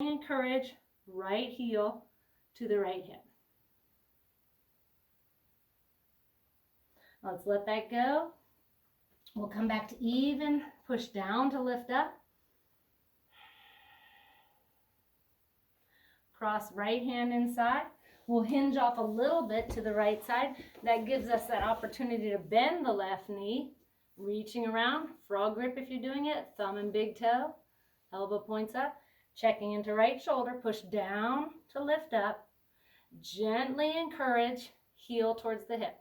Encourage right heel to the right hip. Let's let that go. We'll come back to even, push down to lift up. Cross right hand inside. We'll hinge off a little bit to the right side. That gives us that opportunity to bend the left knee, reaching around, frog grip if you're doing it, thumb and big toe, elbow points up, checking into right shoulder, push down to lift up, gently encourage, heel towards the hip.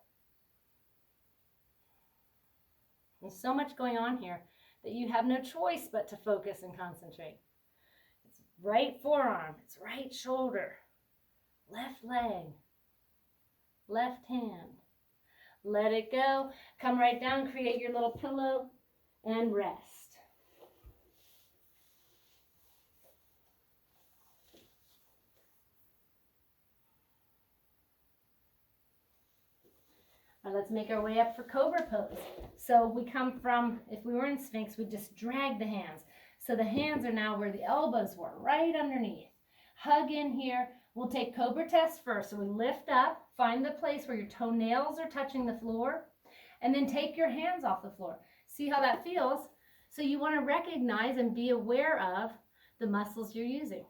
There's so much going on here that you have no choice but to focus and concentrate. It's right forearm, it's right shoulder, left leg, left hand. Let it go. Come right down, create your little pillow, and rest. All right, let's make our way up for Cobra pose. So we come from, if we were in Sphinx, we just drag the hands. So the hands are now where the elbows were, right underneath. Hug in here. We'll take Cobra test first. So we lift up, find the place where your toenails are touching the floor, and then take your hands off the floor. See how that feels? So you want to recognize and be aware of the muscles you're using.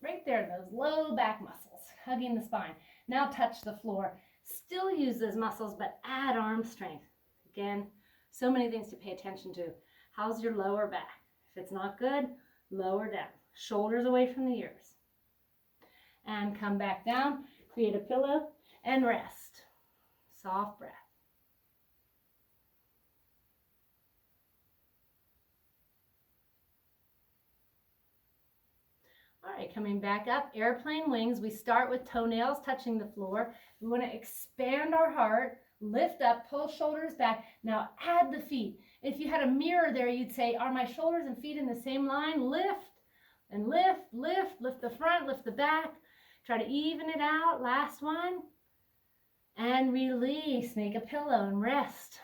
Right there, those low back muscles, hugging the spine. Now touch the floor. Still use those muscles, but add arm strength. Again, so many things to pay attention to. How's your lower back? If it's not good, lower down. Shoulders away from the ears. And come back down, create a pillow, and rest. Soft breath. All right, coming back up, airplane wings. We start with toenails touching the floor. We want to expand our heart, lift up, pull shoulders back. Now add the feet. If you had a mirror there, you'd say, are my shoulders and feet in the same line? Lift and lift, lift, lift the front, lift the back. Try to even it out. Last one. And release. Make a pillow and rest.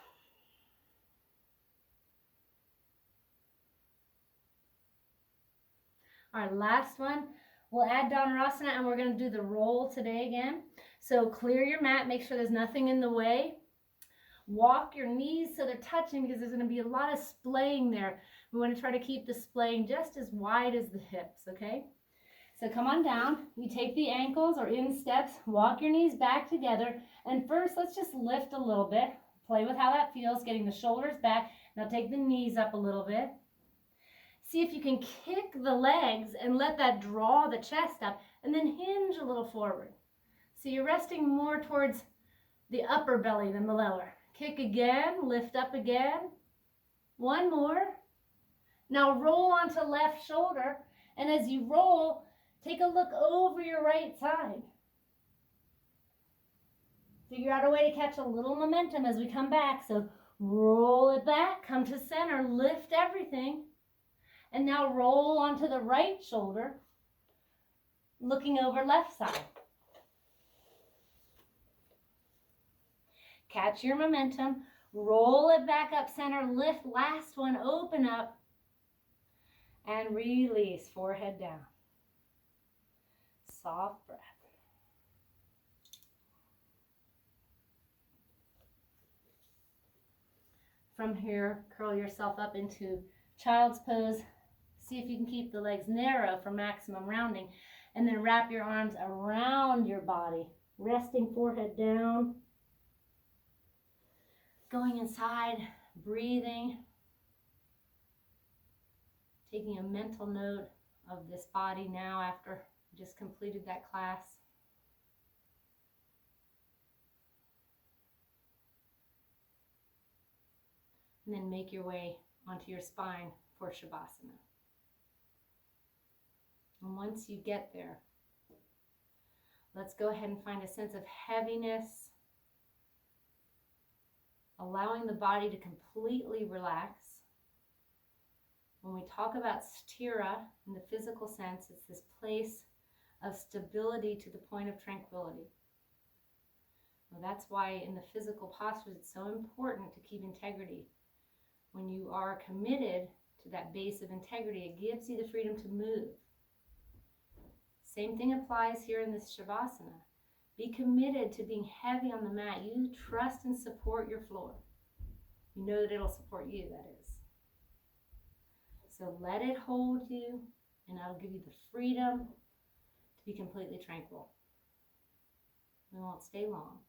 Our last one, we'll add Dhanurasana, and we're going to do the roll today again. So clear your mat, make sure there's nothing in the way. Walk your knees so they're touching because there's going to be a lot of splaying there. We want to try to keep the splaying just as wide as the hips, okay? So come on down. You take the ankles or in steps, walk your knees back together. And first, let's just lift a little bit. Play with how that feels, getting the shoulders back. Now take the knees up a little bit. See if you can kick the legs and let that draw the chest up, and then hinge a little forward. So you're resting more towards the upper belly than the lower. Kick again, lift up again. One more. Now roll onto left shoulder, and as you roll, take a look over your right side. Figure out a way to catch a little momentum as we come back. So roll it back, come to center, lift everything. And now roll onto the right shoulder, looking over left side. Catch your momentum, roll it back up center, lift, last one, open up, and release, forehead down. Soft breath. From here, curl yourself up into child's pose. See if you can keep the legs narrow for maximum rounding, and then wrap your arms around your body, resting forehead down. Going inside, breathing, taking a mental note of this body now after you just completed that class. And then make your way onto your spine for Shavasana. And once you get there, let's go ahead and find a sense of heaviness, allowing the body to completely relax. When we talk about sthira in the physical sense, it's this place of stability to the point of tranquility. Well, that's why in the physical postures it's so important to keep integrity. When you are committed to that base of integrity, it gives you the freedom to move. Same thing applies here in this Shavasana. Be committed to being heavy on the mat. You trust and support your floor. You know that it'll support you, that is. So let it hold you, and that'll give you the freedom to be completely tranquil. We won't stay long.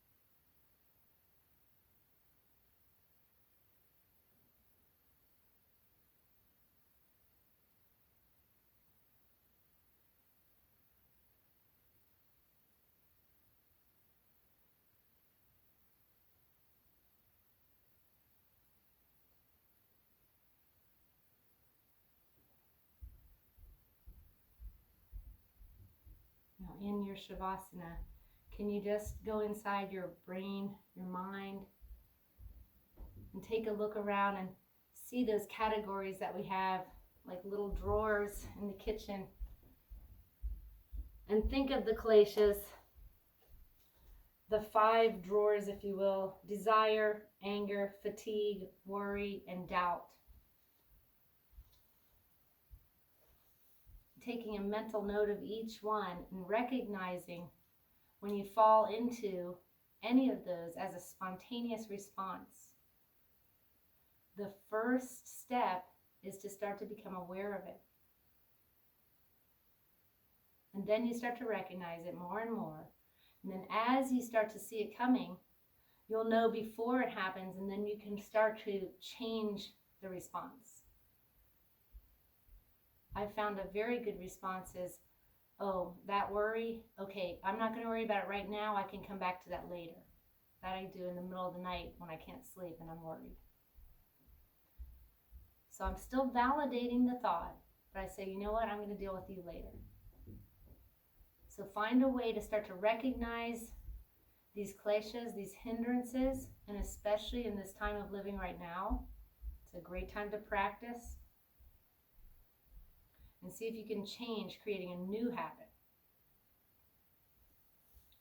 Now in your Shavasana, can you just go inside your brain, your mind, and take a look around and see those categories that we have, like little drawers in the kitchen. And think of the kleshas, the 5 drawers, if you will: desire, anger, fatigue, worry, and doubt. Taking a mental note of each one and recognizing when you fall into any of those as a spontaneous response. The first step is to start to become aware of it. And then you start to recognize it more and more. And then as you start to see it coming, you'll know before it happens, and then you can start to change the response. I found a very good response is, oh, that worry, okay, I'm not going to worry about it right now. I can come back to that later. That I do in the middle of the night when I can't sleep and I'm worried. So I'm still validating the thought, but I say, you know what, I'm going to deal with you later. So find a way to start to recognize these kleshas, these hindrances, and especially in this time of living right now, it's a great time to practice. And see if you can change, creating a new habit.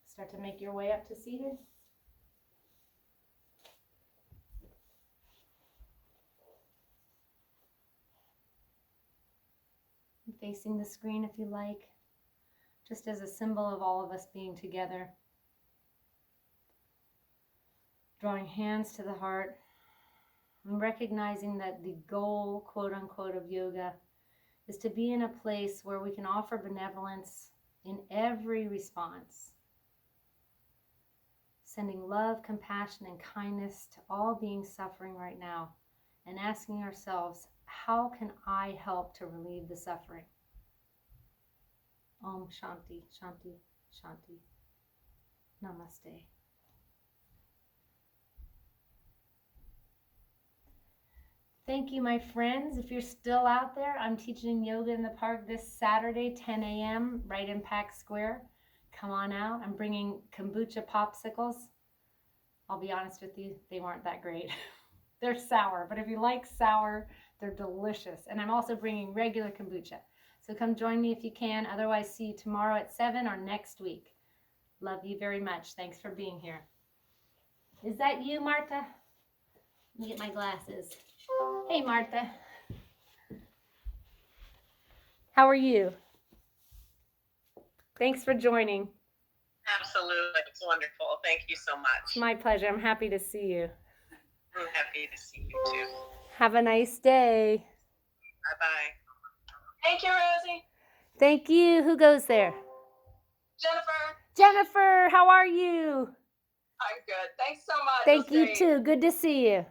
Start to make your way up to seated. Facing the screen if you like, just as a symbol of all of us being together. Drawing hands to the heart and recognizing that the goal, quote unquote, of yoga is to be in a place where we can offer benevolence in every response. Sending love, compassion, and kindness to all beings suffering right now, and asking ourselves, how can I help to relieve the suffering? Om Shanti, Shanti, Shanti. Namaste. Thank you, my friends. If you're still out there, I'm teaching yoga in the park this Saturday, 10 a.m., right in Pack Square. Come on out. I'm bringing kombucha popsicles. I'll be honest with you, they weren't that great. They're sour, but if you like sour, they're delicious. And I'm also bringing regular kombucha. So come join me if you can. Otherwise, see you tomorrow at 7 or next week. Love you very much. Thanks for being here. Is that you, Martha? Let me get my glasses. Hey, Martha. How are you? Thanks for joining. Absolutely. It's wonderful. Thank you so much. It's my pleasure. I'm happy to see you. I'm happy to see you too. Have a nice day. Bye-bye. Thank you, Rosie. Thank you. Who goes there? Jennifer. Jennifer, how are you? I'm good. Thanks so much. Thank you too. Good to see you.